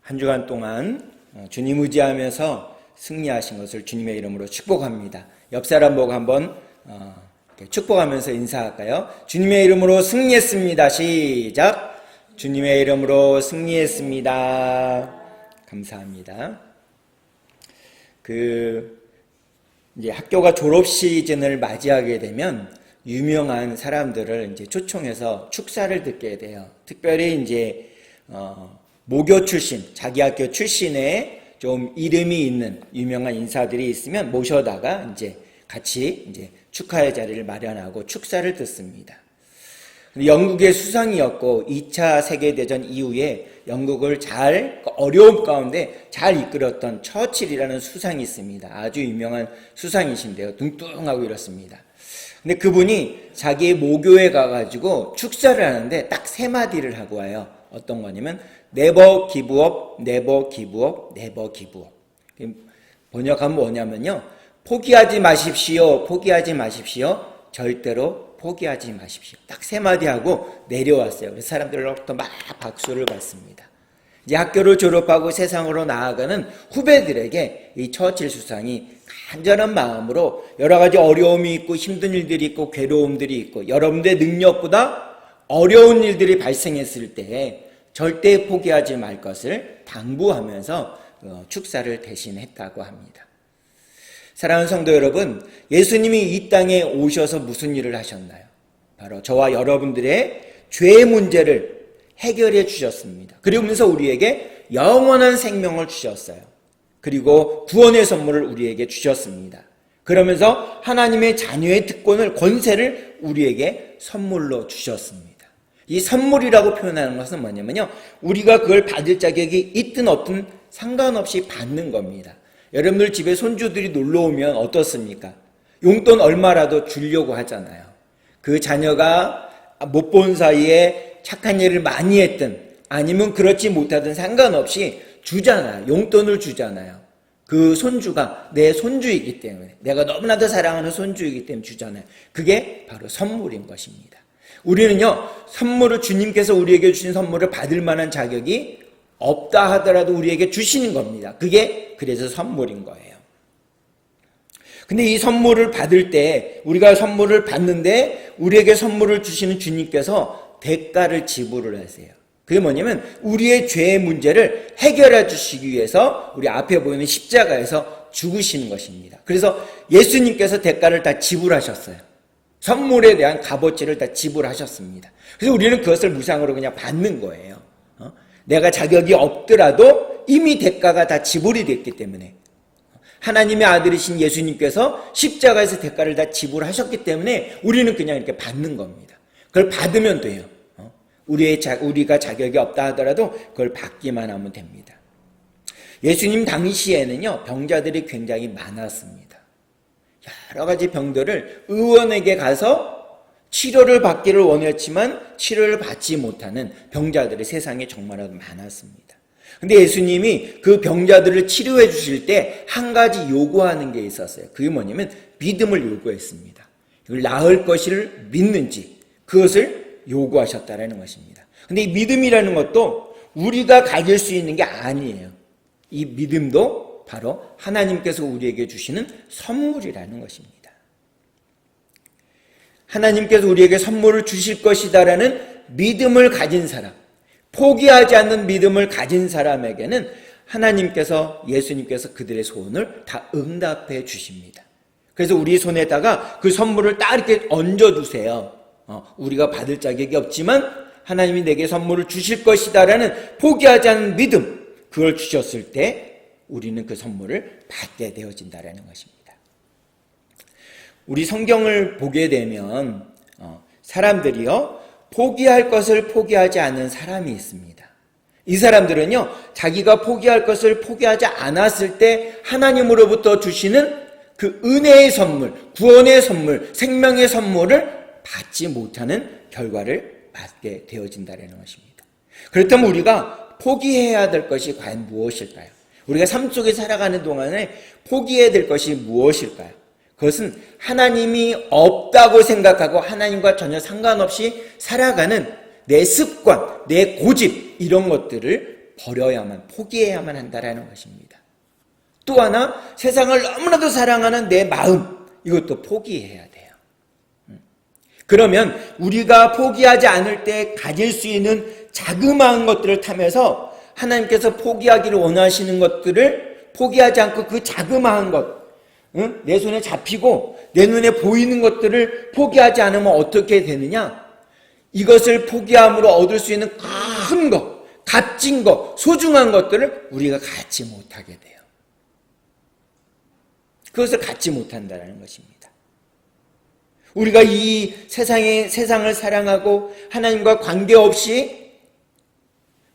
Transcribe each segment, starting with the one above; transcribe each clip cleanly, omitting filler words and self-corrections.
한 주간 동안 주님 의지하면서 승리하신 것을 주님의 이름으로 축복합니다. 옆 사람 보고 한번 축복하면서 인사할까요? 주님의 이름으로 승리했습니다. 시작! 주님의 이름으로 승리했습니다. 감사합니다. 이제 학교가 졸업 시즌을 맞이하게 되면 유명한 사람들을 이제 초청해서 축사를 듣게 돼요. 특별히 이제 모교 출신, 자기 학교 출신의 좀 이름이 있는 유명한 인사들이 있으면 모셔다가 이제 같이 이제 축하의 자리를 마련하고 축사를 듣습니다. 영국의 수상이었고 2차 세계대전 이후에 영국을 어려움 가운데 잘 이끌었던 처칠이라는 수상이 있습니다. 아주 유명한 수상이신데요. 뚱뚱하고 이렇습니다. 근데 그분이 자기의 모교에 가가지고 축사를 하는데 딱 3마디를 하고 와요. 어떤 거냐면 never give up, never give up, never give up. 번역하면 뭐냐면요. 포기하지 마십시오. 포기하지 마십시오. 절대로 포기하지 마십시오. 딱 3마디 하고 내려왔어요. 그래서 사람들로부터 막 박수를 받습니다. 이제 학교를 졸업하고 세상으로 나아가는 후배들에게 이 처칠 수상이 간절한 마음으로 여러 가지 어려움이 있고 힘든 일들이 있고 괴로움들이 있고 여러분들의 능력보다 어려운 일들이 발생했을 때 절대 포기하지 말 것을 당부하면서 축사를 대신했다고 합니다. 사랑하는 성도 여러분, 예수님이 이 땅에 오셔서 무슨 일을 하셨나요? 바로 저와 여러분들의 죄의 문제를 해결해 주셨습니다. 그러면서 우리에게 영원한 생명을 주셨어요. 그리고 구원의 선물을 우리에게 주셨습니다. 그러면서 하나님의 자녀의 특권을, 권세를 우리에게 선물로 주셨습니다. 이 선물이라고 표현하는 것은 뭐냐면요, 우리가 그걸 받을 자격이 있든 없든 상관없이 받는 겁니다. 여러분들 집에 손주들이 놀러 오면 어떻습니까? 용돈 얼마라도 주려고 하잖아요. 그 자녀가 못 본 사이에 착한 일을 많이 했든 아니면 그렇지 못하든 상관없이 주잖아요. 용돈을 주잖아요. 그 손주가 내 손주이기 때문에, 내가 너무나도 사랑하는 손주이기 때문에 주잖아요. 그게 바로 선물인 것입니다. 우리는요, 선물을, 주님께서 우리에게 주신 선물을 받을 만한 자격이 없다 하더라도 우리에게 주시는 겁니다. 그게 그래서 선물인 거예요. 근데 이 선물을 받을 때, 우리가 선물을 받는데 우리에게 선물을 주시는 주님께서 대가를 지불을 하세요. 그게 뭐냐면 우리의 죄의 문제를 해결해 주시기 위해서 우리 앞에 보이는 십자가에서 죽으시는 것입니다. 그래서 예수님께서 대가를 다 지불하셨어요. 선물에 대한 값어치를 다 지불하셨습니다. 그래서 우리는 그것을 무상으로 그냥 받는 거예요. 내가 자격이 없더라도 이미 대가가 다 지불이 됐기 때문에, 하나님의 아들이신 예수님께서 십자가에서 대가를 다 지불하셨기 때문에 우리는 그냥 이렇게 받는 겁니다. 그걸 받으면 돼요. 우리가 자격이 없다 하더라도 그걸 받기만 하면 됩니다. 예수님 당시에는요, 병자들이 굉장히 많았습니다. 여러 가지 병들을 의원에게 가서 치료를 받기를 원했지만 치료를 받지 못하는 병자들이 세상에 정말 많았습니다. 근데 예수님이 그 병자들을 치료해 주실 때 한 가지 요구하는 게 있었어요. 그게 뭐냐면 믿음을 요구했습니다. 이걸 나을 것을 믿는지 그것을 요구하셨다라는 것입니다. 근데 이 믿음이라는 것도 우리가 가질 수 있는 게 아니에요. 이 믿음도 바로 하나님께서 우리에게 주시는 선물이라는 것입니다. 하나님께서 우리에게 선물을 주실 것이다라는 믿음을 가진 사람, 포기하지 않는 믿음을 가진 사람에게는 하나님께서, 예수님께서 그들의 소원을 다 응답해 주십니다. 그래서 우리 손에다가 그 선물을 딱 이렇게 얹어두세요. 우리가 받을 자격이 없지만 하나님이 내게 선물을 주실 것이다라는 포기하지 않는 믿음, 그걸 주셨을 때 우리는 그 선물을 받게 되어진다라는 것입니다. 우리 성경을 보게 되면 사람들이요, 포기할 것을 포기하지 않는 사람이 있습니다. 이 사람들은요, 자기가 포기할 것을 포기하지 않았을 때 하나님으로부터 주시는 그 은혜의 선물, 구원의 선물, 생명의 선물을 받지 못하는 결과를 맞게 되어진다는 것입니다. 그렇다면 우리가 포기해야 될 것이 과연 무엇일까요? 우리가 삶 속에 살아가는 동안에 포기해야 될 것이 무엇일까요? 그것은 하나님이 없다고 생각하고 하나님과 전혀 상관없이 살아가는 내 습관, 내 고집, 이런 것들을 버려야만, 포기해야만 한다라는 것입니다. 또 하나, 세상을 너무나도 사랑하는 내 마음, 이것도 포기해야 돼요. 그러면 우리가 포기하지 않을 때 가질 수 있는 자그마한 것들을 탐해서 하나님께서 포기하기를 원하시는 것들을 포기하지 않고 그 자그마한 것, 내 손에 잡히고 내 눈에 보이는 것들을 포기하지 않으면 어떻게 되느냐? 이것을 포기함으로 얻을 수 있는 큰 것, 값진 것, 소중한 것들을 우리가 갖지 못하게 돼요. 그것을 갖지 못한다는 것입니다. 우리가 이 세상을 사랑하고 하나님과 관계없이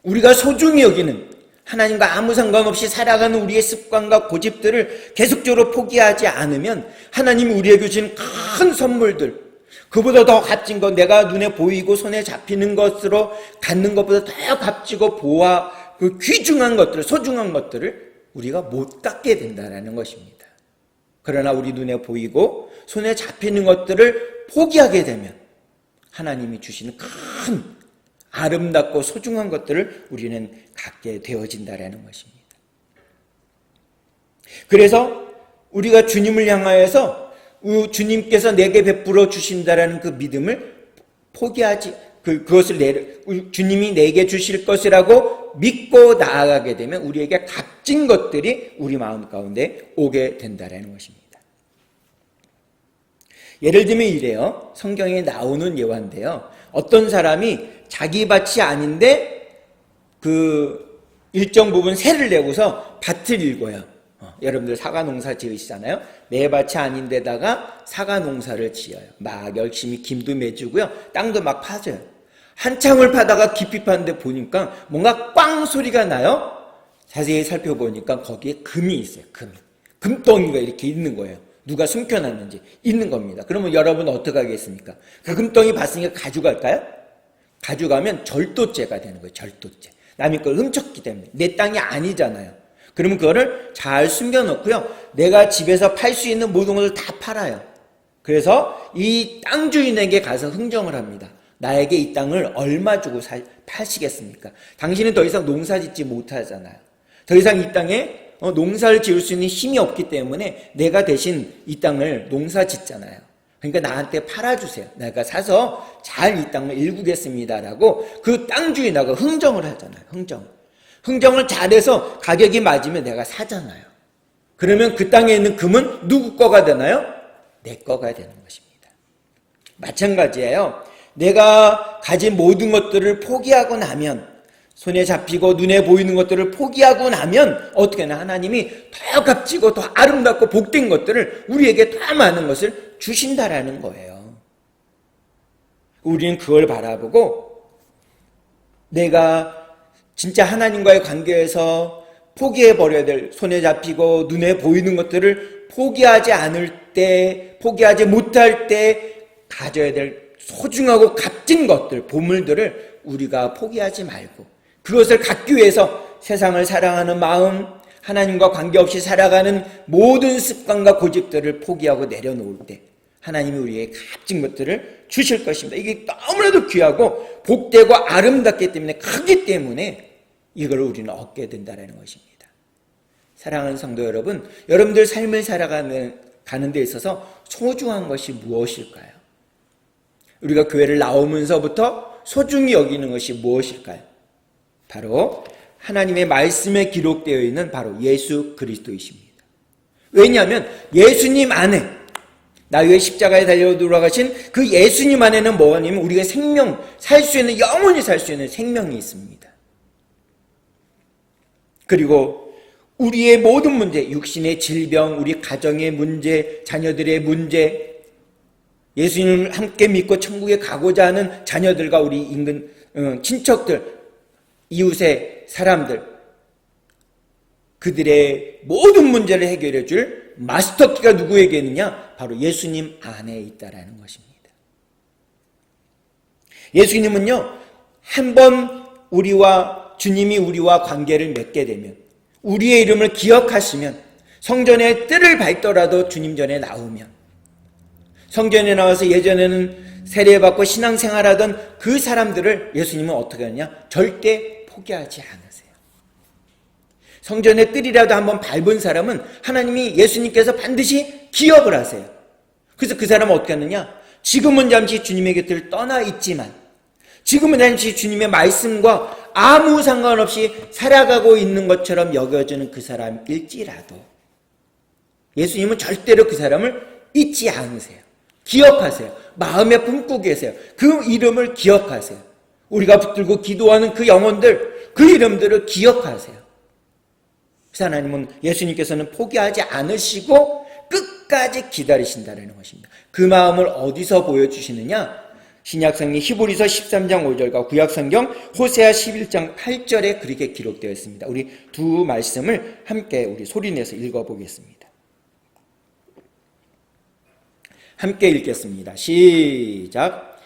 우리가 소중히 여기는, 하나님과 아무 상관없이 살아가는 우리의 습관과 고집들을 계속적으로 포기하지 않으면 하나님이 우리에게 주신 큰 선물들, 그보다 더 값진 것, 내가 눈에 보이고 손에 잡히는 것으로 갖는 것보다 더 값지고 그 귀중한 것들, 소중한 것들을 우리가 못 갖게 된다는 것입니다. 그러나 우리 눈에 보이고 손에 잡히는 것들을 포기하게 되면 하나님이 주시는 큰 아름답고 소중한 것들을 우리는 갖게 되어진다는 것입니다. 그래서 우리가 주님을 향하여서 주님께서 내게 베풀어 주신다라는 그 믿음을 포기하지, 그것을 주님이 내게 주실 것이라고 믿고 나아가게 되면 우리에게 값진 것들이 우리 마음 가운데 오게 된다는 것입니다. 예를 들면 이래요. 성경에 나오는 예화인데요. 어떤 사람이 자기 밭이 아닌데 그 일정 부분 세를 내고서 밭을 일궈요. 여러분들 사과 농사 지으시잖아요. 내 밭이 아닌데다가 사과 농사를 지어요. 막 열심히 김도 매주고요. 땅도 막 파져요. 한참을 파다가 깊이 파는데 보니까 뭔가 꽝 소리가 나요. 자세히 살펴보니까 거기에 금이 있어요. 금덩이가 이렇게 있는 거예요. 누가 숨겨놨는지 있는 겁니다. 그러면 여러분은 어떻게 하겠습니까? 그 금덩이 봤으니까 가져갈까요? 가져가면 절도죄가 되는 거예요. 절도죄. 남의 걸 훔쳤기 때문에. 내 땅이 아니잖아요. 그러면 그거를 잘 숨겨놓고요. 내가 집에서 팔 수 있는 모든 것을 다 팔아요. 그래서 이 땅 주인에게 가서 흥정을 합니다. 나에게 이 땅을 얼마 주고 파시겠습니까? 당신은 더 이상 농사 짓지 못하잖아요. 더 이상 이 땅에 농사를 지을 수 있는 힘이 없기 때문에 내가 대신 이 땅을 농사 짓잖아요. 그러니까 나한테 팔아주세요. 내가 사서 잘 이 땅을 일구겠습니다라고 그 땅 주인하고 흥정을 하잖아요. 흥정을 잘해서 가격이 맞으면 내가 사잖아요. 그러면 그 땅에 있는 금은 누구 거가 되나요? 내 거가 되는 것입니다. 마찬가지예요. 내가 가진 모든 것들을 포기하고 나면, 손에 잡히고 눈에 보이는 것들을 포기하고 나면 어떻게 하나 하나님이 더 값지고 더 아름답고 복된 것들을 우리에게 더 많은 것을 주신다라는 거예요. 우리는 그걸 바라보고 내가 진짜 하나님과의 관계에서 포기해버려야 될, 손에 잡히고 눈에 보이는 것들을 포기하지 않을 때, 포기하지 못할 때 가져야 될 소중하고 값진 것들, 보물들을 우리가 포기하지 말고 그것을 갖기 위해서 세상을 사랑하는 마음, 하나님과 관계없이 살아가는 모든 습관과 고집들을 포기하고 내려놓을 때 하나님이 우리에게 값진 것들을 주실 것입니다. 이게 너무나도 귀하고 복되고 아름답기 때문에, 크기 때문에 이걸 우리는 얻게 된다는 것입니다. 사랑하는 성도 여러분, 여러분들 삶을 살아가는 데 있어서 소중한 것이 무엇일까요? 우리가 교회를 나오면서부터 소중히 여기는 것이 무엇일까요? 바로 하나님의 말씀에 기록되어 있는 바로 예수 그리스도이십니다. 왜냐하면 예수님 안에, 나 위에 십자가에 달려 돌아가신 그 예수님 안에는 뭐가 있냐면 우리가 살 수 있는, 영원히 살 수 있는 생명이 있습니다. 그리고 우리의 모든 문제, 육신의 질병, 우리 가정의 문제, 자녀들의 문제, 예수님을 함께 믿고 천국에 가고자 하는 자녀들과 우리 인근 친척들, 이웃의 사람들, 그들의 모든 문제를 해결해 줄 마스터키가 누구에게 있느냐? 바로 예수님 안에 있다라는 것입니다. 예수님은요, 한번 주님이 우리와 관계를 맺게 되면, 우리의 이름을 기억하시면, 성전에 뜰을 밟더라도 주님 전에 나오면, 성전에 나와서 예전에는 세례받고 신앙생활하던 그 사람들을 예수님은 어떻게 하느냐? 절대 포기하지 않으세요. 성전의 뜰이라도 한번 밟은 사람은 하나님이 예수님께서 반드시 기억을 하세요. 그래서 그 사람은 어떻게 하느냐? 지금은 잠시 주님의 곁을 떠나 있지만, 지금은 잠시 주님의 말씀과 아무 상관없이 살아가고 있는 것처럼 여겨지는 그 사람일지라도 예수님은 절대로 그 사람을 잊지 않으세요. 기억하세요. 마음에 품고 계세요. 그 이름을 기억하세요. 우리가 붙들고 기도하는 그 영혼들, 그 이름들을 기억하세요. 그래서 하나님은, 예수님께서는 포기하지 않으시고 끝까지 기다리신다는 것입니다. 그 마음을 어디서 보여주시느냐? 신약성경 히브리서 13장 5절과 구약성경 호세아 11장 8절에 그렇게 기록되어 있습니다. 우리 두 말씀을 함께 우리 소리내서 읽어보겠습니다. 함께 읽겠습니다. 시작.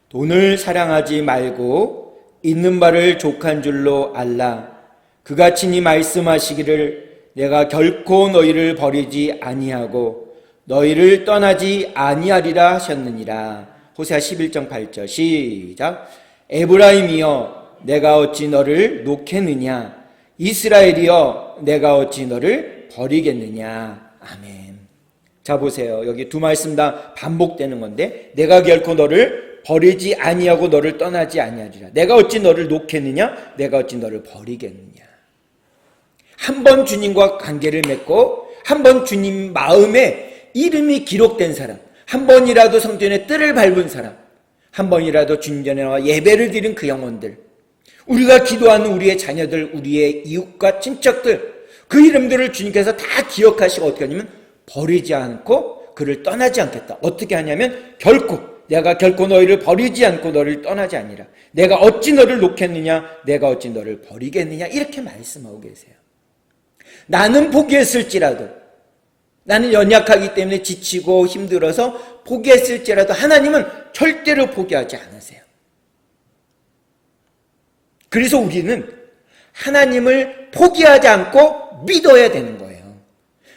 돈을 사랑하지 말고 있는 바를 족한 줄로 알라. 그가 친히 말씀하시기를 내가 결코 너희를 버리지 아니하고 너희를 떠나지 아니하리라 하셨느니라. 호세아 11장 8절 시작. 에브라임이여 내가 어찌 너를 놓겠느냐. 이스라엘이여 내가 어찌 너를 버리겠느냐. 아멘. 자 보세요. 여기 두 말씀 다 반복되는 건데, 내가 결코 너를 버리지 아니하고 너를 떠나지 아니하리라. 내가 어찌 너를 놓겠느냐. 내가 어찌 너를 버리겠느냐. 한 번 주님과 관계를 맺고 한 번 주님 마음에 이름이 기록된 사람, 한 번이라도 성전의 뜰을 밟은 사람, 한 번이라도 주님 전에 나와 예배를 드린 그 영혼들, 우리가 기도하는 우리의 자녀들, 우리의 이웃과 친척들, 그 이름들을 주님께서 다 기억하시고 어떻게 하냐면 버리지 않고 그를 떠나지 않겠다. 어떻게 하냐면 내가 결코 너희를 버리지 않고 너를 떠나지 아니라. 내가 어찌 너를 놓겠느냐. 내가 어찌 너를 버리겠느냐. 이렇게 말씀하고 계세요. 나는 포기했을지라도, 나는 연약하기 때문에 지치고 힘들어서 포기했을지라도 하나님은 절대로 포기하지 않으세요. 그래서 우리는 하나님을 포기하지 않고 믿어야 되는 거예요.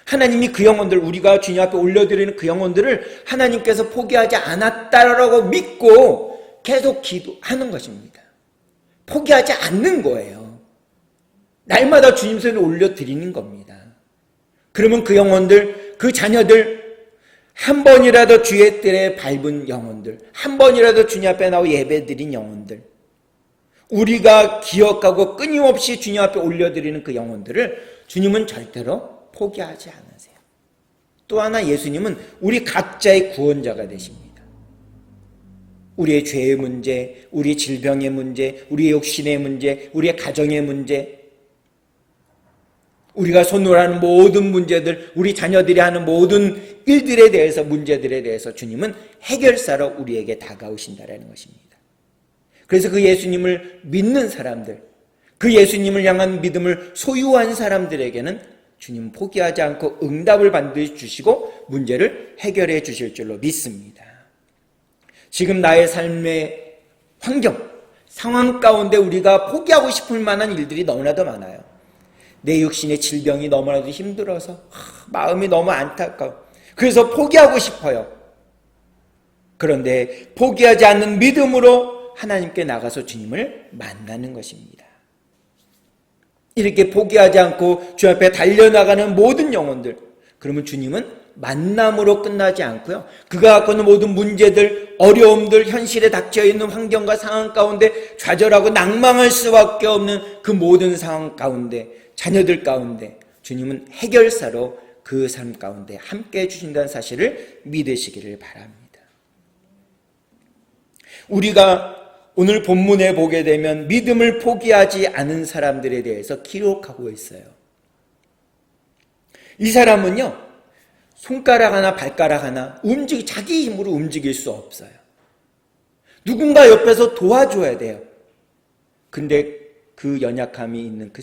하나님이 그 영혼들, 우리가 주님 앞에 올려드리는 그 영혼들을 하나님께서 포기하지 않았다라고 믿고 계속 기도하는 것입니다. 포기하지 않는 거예요. 날마다 주님 손에 올려드리는 겁니다. 그러면 그 영혼들, 그 자녀들, 한 번이라도 주의 뜰에 밟은 영혼들, 한 번이라도 주님 앞에 나와 예배드린 영혼들, 우리가 기억하고 끊임없이 주님 앞에 올려드리는 그 영혼들을 주님은 절대로 포기하지 않으세요. 또 하나, 예수님은 우리 각자의 구원자가 되십니다. 우리의 죄의 문제, 우리의 질병의 문제, 우리의 욕심의 문제, 우리의 가정의 문제, 우리가 손으로 하는 모든 문제들, 우리 자녀들이 하는 모든 일들에 대해서, 문제들에 대해서 주님은 해결사로 우리에게 다가오신다는 것입니다. 그래서 그 예수님을 믿는 사람들, 그 예수님을 향한 믿음을 소유한 사람들에게는 주님은 포기하지 않고 응답을 반드시 주시고 문제를 해결해 주실 줄로 믿습니다. 지금 나의 삶의 환경, 상황 가운데 우리가 포기하고 싶을 만한 일들이 너무나도 많아요. 내 육신의 질병이 너무나도 힘들어서 마음이 너무 안타까워. 그래서 포기하고 싶어요. 그런데 포기하지 않는 믿음으로 하나님께 나가서 주님을 만나는 것입니다. 이렇게 포기하지 않고 주 앞에 달려나가는 모든 영혼들, 그러면 주님은 만남으로 끝나지 않고요, 그가 갖고 있는 모든 문제들, 어려움들, 현실에 닥쳐있는 환경과 상황 가운데 좌절하고 낭망할 수밖에 없는 그 모든 상황 가운데, 자녀들 가운데 주님은 해결사로 그 삶 가운데 함께 해주신다는 사실을 믿으시기를 바랍니다. 우리가 오늘 본문에 보게 되면 믿음을 포기하지 않은 사람들에 대해서 기록하고 있어요. 이 사람은요, 손가락 하나 발가락 하나 자기 힘으로 움직일 수 없어요. 누군가 옆에서 도와줘야 돼요. 근데 그 연약함이 있는 그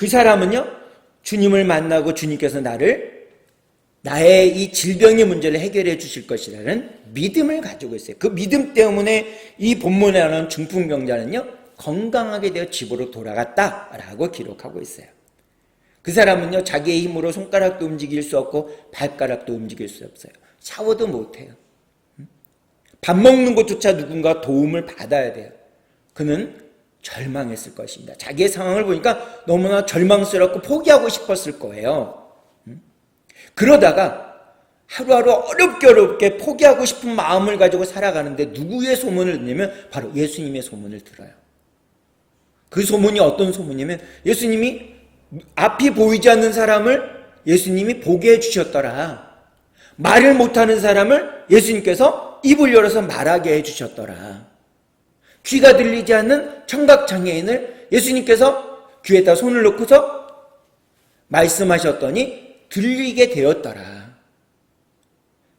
사람은요, 주님을 만나고 주님께서 나의 이 질병의 문제를 해결해 주실 것이라는 믿음을 가지고 있어요. 그 믿음 때문에 이 본문에 나오는 중풍병자는요, 건강하게 되어 집으로 돌아갔다라고 기록하고 있어요. 그 사람은요, 자기의 힘으로 손가락도 움직일 수 없고 발가락도 움직일 수 없어요. 샤워도 못해요. 밥 먹는 것조차 누군가 도움을 받아야 돼요. 그는 절망했을 것입니다. 자기의 상황을 보니까 너무나 절망스럽고 포기하고 싶었을 거예요. 그러다가 하루하루 어렵게 포기하고 싶은 마음을 가지고 살아가는데 누구의 소문을 듣냐면 바로 예수님의 소문을 들어요. 그 소문이 어떤 소문이냐면 예수님이 앞이 보이지 않는 사람을 예수님이 보게 해주셨더라. 말을 못하는 사람을 예수님께서 입을 열어서 말하게 해주셨더라. 귀가 들리지 않는 청각장애인을 예수님께서 귀에다 손을 놓고서 말씀하셨더니 들리게 되었더라.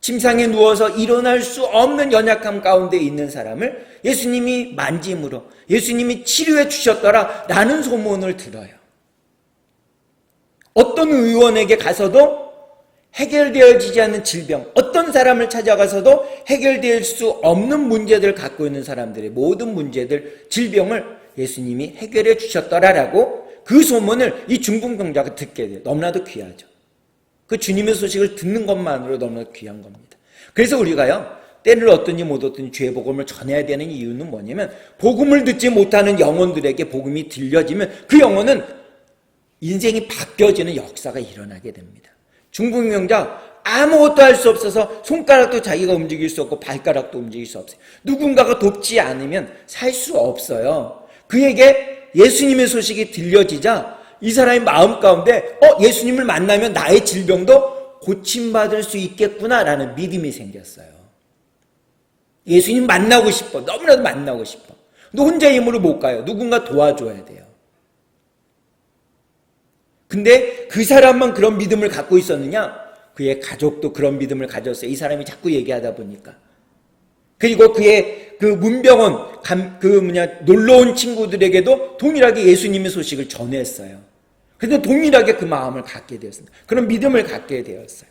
침상에 누워서 일어날 수 없는 연약함 가운데 있는 사람을 예수님이 만짐으로 예수님이 치료해 주셨더라 라는 소문을 들어요. 어떤 의원에게 가서도 해결되어지지 않는 질병, 어떤 사람을 찾아가서도 해결될 수 없는 문제들을 갖고 있는 사람들의 모든 문제들, 질병을 예수님이 해결해 주셨더라라고 그 소문을 이 중풍병자가 듣게 돼요. 너무나도 귀하죠. 그 주님의 소식을 듣는 것만으로 너무나 귀한 겁니다. 그래서 우리가요, 때를 얻든지 못 얻든지 죄의 복음을 전해야 되는 이유는 뭐냐면 복음을 듣지 못하는 영혼들에게 복음이 들려지면 그 영혼은 인생이 바뀌어지는 역사가 일어나게 됩니다. 중풍병자 아무것도 할 수 없어서 손가락도 자기가 움직일 수 없고 발가락도 움직일 수 없어요. 누군가가 돕지 않으면 살 수 없어요. 그에게 예수님의 소식이 들려지자 이 사람의 마음 가운데 예수님을 만나면 나의 질병도 고침받을 수 있겠구나라는 믿음이 생겼어요. 예수님 만나고 싶어. 너무나도 만나고 싶어. 근데 혼자 힘으로 못 가요. 누군가 도와줘야 돼요. 근데 그 사람만 그런 믿음을 갖고 있었느냐? 그의 가족도 그런 믿음을 가졌어요. 이 사람이 자꾸 얘기하다 보니까. 그리고 그의 그 문병원, 놀러온 친구들에게도 동일하게 예수님의 소식을 전했어요. 그런데 동일하게 그 마음을 갖게 되었습니다. 그런 믿음을 갖게 되었어요.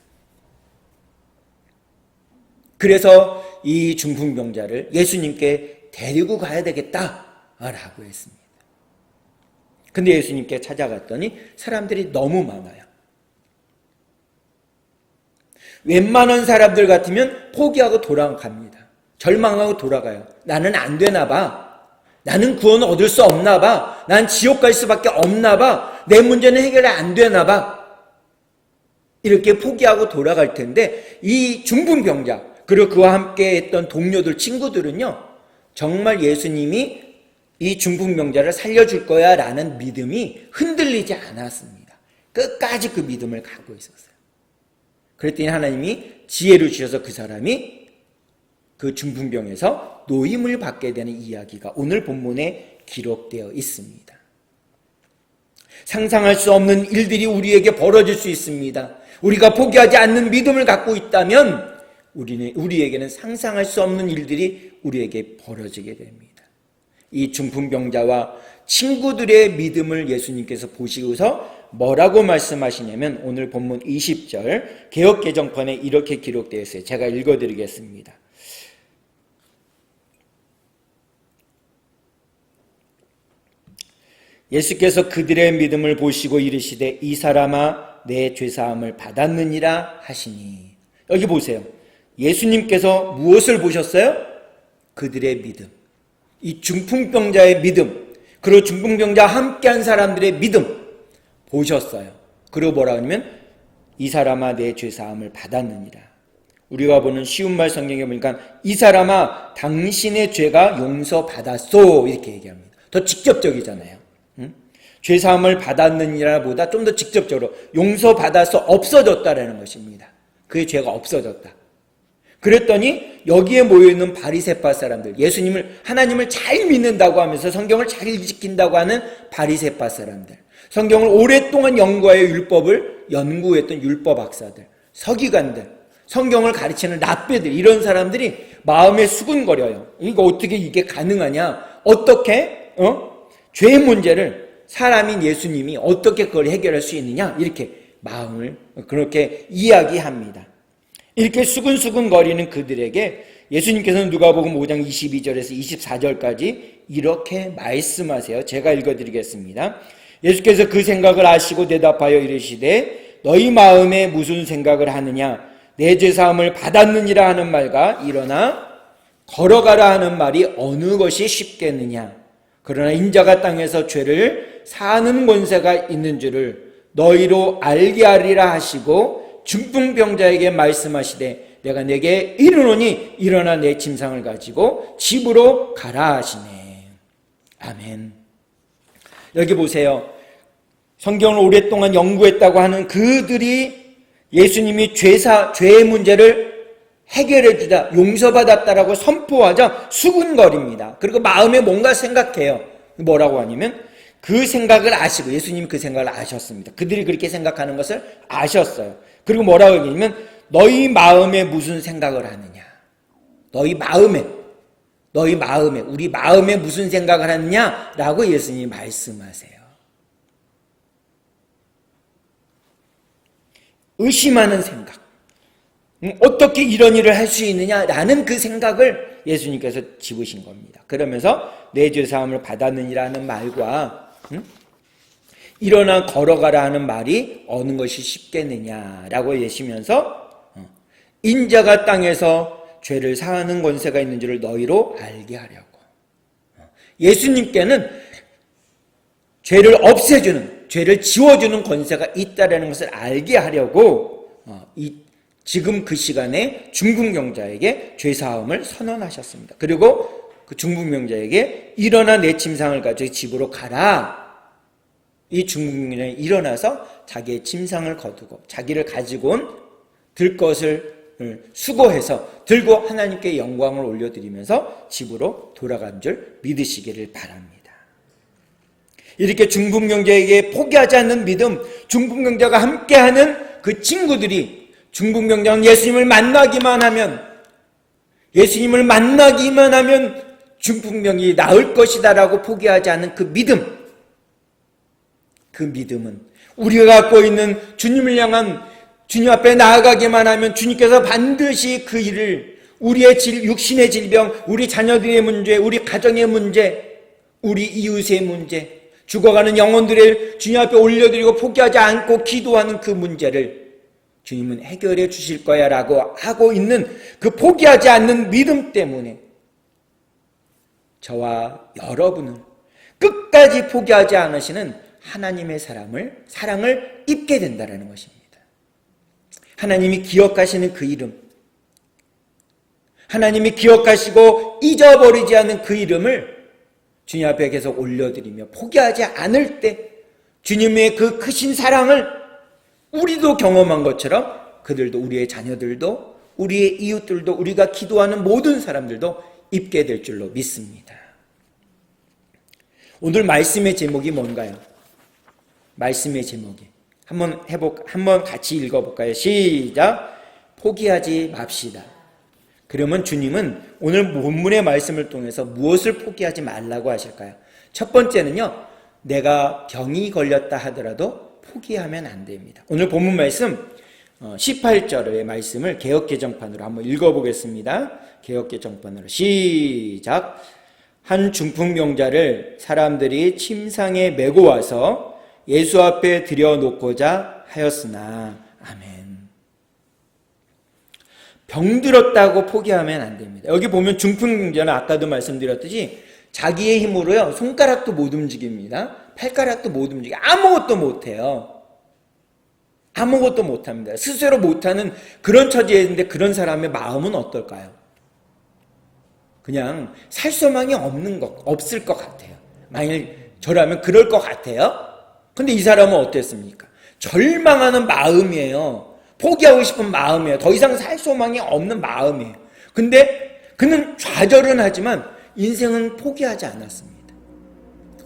그래서 이 중풍병자를 예수님께 데리고 가야 되겠다라고 했습니다. 근데 예수님께 찾아갔더니 사람들이 너무 많아요. 웬만한 사람들 같으면 포기하고 돌아갑니다. 절망하고 돌아가요. 나는 안 되나 봐. 나는 구원 얻을 수 없나 봐. 난 지옥 갈 수밖에 없나 봐. 내 문제는 해결이 안 되나 봐. 이렇게 포기하고 돌아갈 텐데 이 중풍병자 그리고 그와 함께 했던 동료들, 친구들은요, 정말 예수님이 이 중풍병자를 살려줄 거야 라는 믿음이 흔들리지 않았습니다. 끝까지 그 믿음을 갖고 있었어요. 그랬더니 하나님이 지혜를 주셔서 그 사람이 그 중풍병에서 노임을 받게 되는 이야기가 오늘 본문에 기록되어 있습니다. 상상할 수 없는 일들이 우리에게 벌어질 수 있습니다. 우리가 포기하지 않는 믿음을 갖고 있다면 우리에게는 상상할 수 없는 일들이 우리에게 벌어지게 됩니다. 이 중풍병자와 친구들의 믿음을 예수님께서 보시고서 뭐라고 말씀하시냐면 오늘 본문 20절 개역개정판에 이렇게 기록되어 있어요. 제가 읽어드리겠습니다. 예수께서 그들의 믿음을 보시고 이르시되 이 사람아 내 죄사함을 받았느니라 하시니. 여기 보세요. 예수님께서 무엇을 보셨어요? 그들의 믿음. 이 중풍병자의 믿음, 그리고 중풍병자와 함께한 사람들의 믿음 보셨어요. 그리고 뭐라 하냐면 이 사람아 내 죄사함을 받았느니라. 우리가 보는 쉬운 말 성경에 보니까 이 사람아 당신의 죄가 용서받았소 이렇게 얘기합니다. 더 직접적이잖아요. 죄사함을 받았느니라 보다 좀 더 직접적으로 용서받아서 없어졌다라는 것입니다. 그의 죄가 없어졌다. 그랬더니 여기에 모여있는 바리새파 사람들, 예수님을, 하나님을 잘 믿는다고 하면서 성경을 잘 지킨다고 하는 바리새파 사람들, 성경을 오랫동안 연구하여 율법을 연구했던 율법학사들, 서기관들, 성경을 가르치는 랍비들, 이런 사람들이 마음에 수근거려요. 이거 어떻게 이게 가능하냐? 어떻게 죄의 문제를 사람인 예수님이 어떻게 그걸 해결할 수 있느냐? 이렇게 마음을 그렇게 이야기합니다. 이렇게 수근수근거리는 그들에게 예수님께서는 누가복음 5장 22절에서 24절까지 이렇게 말씀하세요. 제가 읽어드리겠습니다. 예수께서 그 생각을 아시고 대답하여 이르시되 너희 마음에 무슨 생각을 하느냐? 내 죄사함을 받았느니라 하는 말과 일어나 걸어가라 하는 말이 어느 것이 쉽겠느냐? 그러나 인자가 땅에서 죄를 사하는 권세가 있는 줄을 너희로 알게 하리라 하시고 중풍병자에게 말씀하시되 내가 내게 이르노니 일어나 내 침상을 가지고 집으로 가라 하시네. 아멘. 여기 보세요. 성경을 오랫동안 연구했다고 하는 그들이 예수님이 죄의 문제를 해결해 주자, 용서받았다라고 선포하자 수군거립니다. 그리고 마음에 뭔가 생각해요. 뭐라고 하냐면 그 생각을 아시고, 예수님이 그 생각을 아셨습니다. 그들이 그렇게 생각하는 것을 아셨어요. 그리고 뭐라고 하냐면 너희 마음에 무슨 생각을 하느냐, 너희 마음에 우리 마음에 무슨 생각을 하느냐라고 예수님이 말씀하세요. 의심하는 생각, 어떻게 이런 일을 할 수 있느냐라는 그 생각을 예수님께서 집으신 겁니다. 그러면서 내 죄사함을 받았느니라는 말과 일어나 걸어가라 하는 말이 어느 것이 쉽겠느냐라고 예시면서 인자가 땅에서 죄를 사하는 권세가 있는 줄을 너희로 알게 하려고. 예수님께는 죄를 없애주는, 죄를 지워주는 권세가 있다는 것을 알게 하려고 지금 그 시간에 중풍병자에게 죄사함을 선언하셨습니다. 그리고 그 중풍병자에게 일어나 내 침상을 가지고 집으로 가라. 이 중풍병자는 일어나서 자기의 침상을 거두고 자기를 가지고 온 들것을 수고해서 들고 하나님께 영광을 올려드리면서 집으로 돌아간 줄 믿으시기를 바랍니다. 이렇게 중풍병자에게 포기하지 않는 믿음, 중풍병자가 함께하는 그 친구들이 중풍병자는 예수님을 만나기만 하면 중풍병이 나을 것이다라고 포기하지 않는 그 믿음은 우리가 갖고 있는 주님을 향한, 주님 앞에 나아가기만 하면 주님께서 반드시 그 일을, 우리의 육신의 질병, 우리 자녀들의 문제, 우리 가정의 문제, 우리 이웃의 문제, 죽어가는 영혼들을 주님 앞에 올려드리고 포기하지 않고 기도하는 그 문제를 주님은 해결해 주실 거야 라고 하고 있는 그 포기하지 않는 믿음 때문에 저와 여러분은 끝까지 포기하지 않으시는 하나님의 사랑을 입게 된다는 것입니다. 하나님이 기억하시는 그 이름, 하나님이 기억하시고 잊어버리지 않는 그 이름을 주님 앞에 계속 올려드리며 포기하지 않을 때 주님의 그 크신 사랑을 우리도 경험한 것처럼 그들도, 우리의 자녀들도, 우리의 이웃들도, 우리가 기도하는 모든 사람들도 입게 될 줄로 믿습니다. 오늘 말씀의 제목이 뭔가요? 말씀의 제목이 한번 같이 읽어볼까요? 시작. 포기하지 맙시다. 그러면 주님은 오늘 본문의 말씀을 통해서 무엇을 포기하지 말라고 하실까요? 첫 번째는요, 내가 병이 걸렸다 하더라도 포기하면 안 됩니다. 오늘 본문 말씀 18절의 말씀을 개역개정판으로 한번 읽어보겠습니다. 개역개정판으로 시작. 한 중풍병자를 사람들이 침상에 메고 와서 예수 앞에 들여놓고자 하였으나. 아멘. 병들었다고 포기하면 안 됩니다. 여기 보면 중풍병자는 아까도 말씀드렸듯이 자기의 힘으로요, 손가락도 못 움직입니다. 팔가락도 못 움직여. 아무것도 못해요. 아무것도 못합니다. 스스로 못하는 그런 처지에 있는데 그런 사람의 마음은 어떨까요? 그냥 살 소망이 없을 것 같아요. 만약 저라면 그럴 것 같아요. 근데 이 사람은 어땠습니까? 절망하는 마음이에요. 포기하고 싶은 마음이에요. 더 이상 살 소망이 없는 마음이에요. 근데 그는 좌절은 하지만 인생은 포기하지 않았습니다.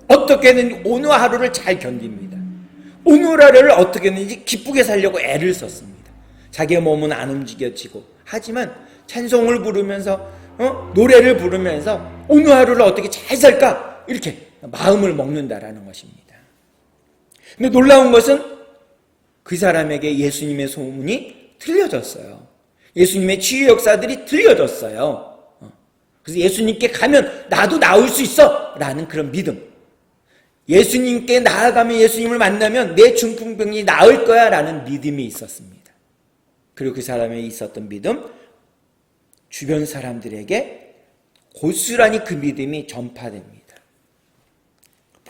어떻게든 오늘 하루를 잘 견딥니다. 오늘 하루를 어떻게든지 기쁘게 살려고 애를 썼습니다. 자기의 몸은 안 움직여지고, 하지만 찬송을 부르면서 노래를 부르면서 오늘 하루를 어떻게 잘 살까 이렇게 마음을 먹는다라는 것입니다. 근데 놀라운 것은 그 사람에게 예수님의 소문이 들려졌어요. 예수님의 치유 역사들이 들려졌어요. 그래서 예수님께 가면 나도 나올 수 있어 라는 그런 믿음, 예수님께 나아가면, 예수님을 만나면 내 중풍병이 나을 거야 라는 믿음이 있었습니다. 그리고 그 사람에 있었던 믿음, 주변 사람들에게 고스란히 그 믿음이 전파됩니다.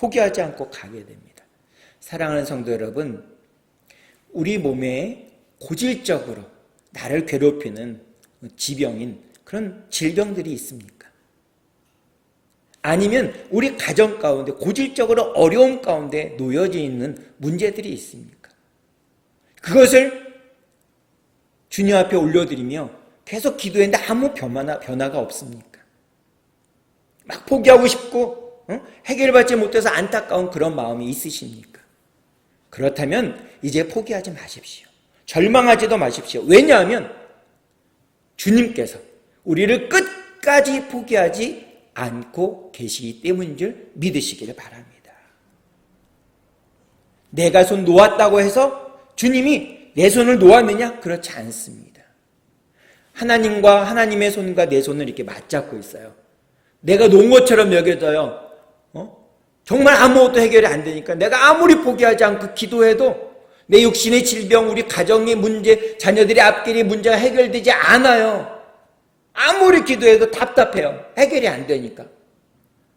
포기하지 않고 가게 됩니다. 사랑하는 성도 여러분, 우리 몸에 고질적으로 나를 괴롭히는 지병인 그런 질병들이 있습니까? 아니면 우리 가정 가운데 고질적으로 어려움 가운데 놓여져 있는 문제들이 있습니까? 그것을 주님 앞에 올려드리며 계속 기도했는데 아무 변화가 없습니까? 막 포기하고 싶고 해결받지 못해서 안타까운 그런 마음이 있으십니까? 그렇다면 이제 포기하지 마십시오. 절망하지도 마십시오. 왜냐하면 주님께서 우리를 끝까지 포기하지 않고 계시기 때문인 줄 믿으시기를 바랍니다. 내가 손 놓았다고 해서 주님이 내 손을 놓았느냐? 그렇지 않습니다. 하나님과 하나님의 손과 내 손을 이렇게 맞잡고 있어요. 내가 놓은 것처럼 여겨져요. 정말 아무것도 해결이 안 되니까 내가 아무리 포기하지 않고 기도해도 내 육신의 질병, 우리 가정의 문제, 자녀들의 앞길의 문제가 해결되지 않아요. 아무리 기도해도 답답해요. 해결이 안 되니까.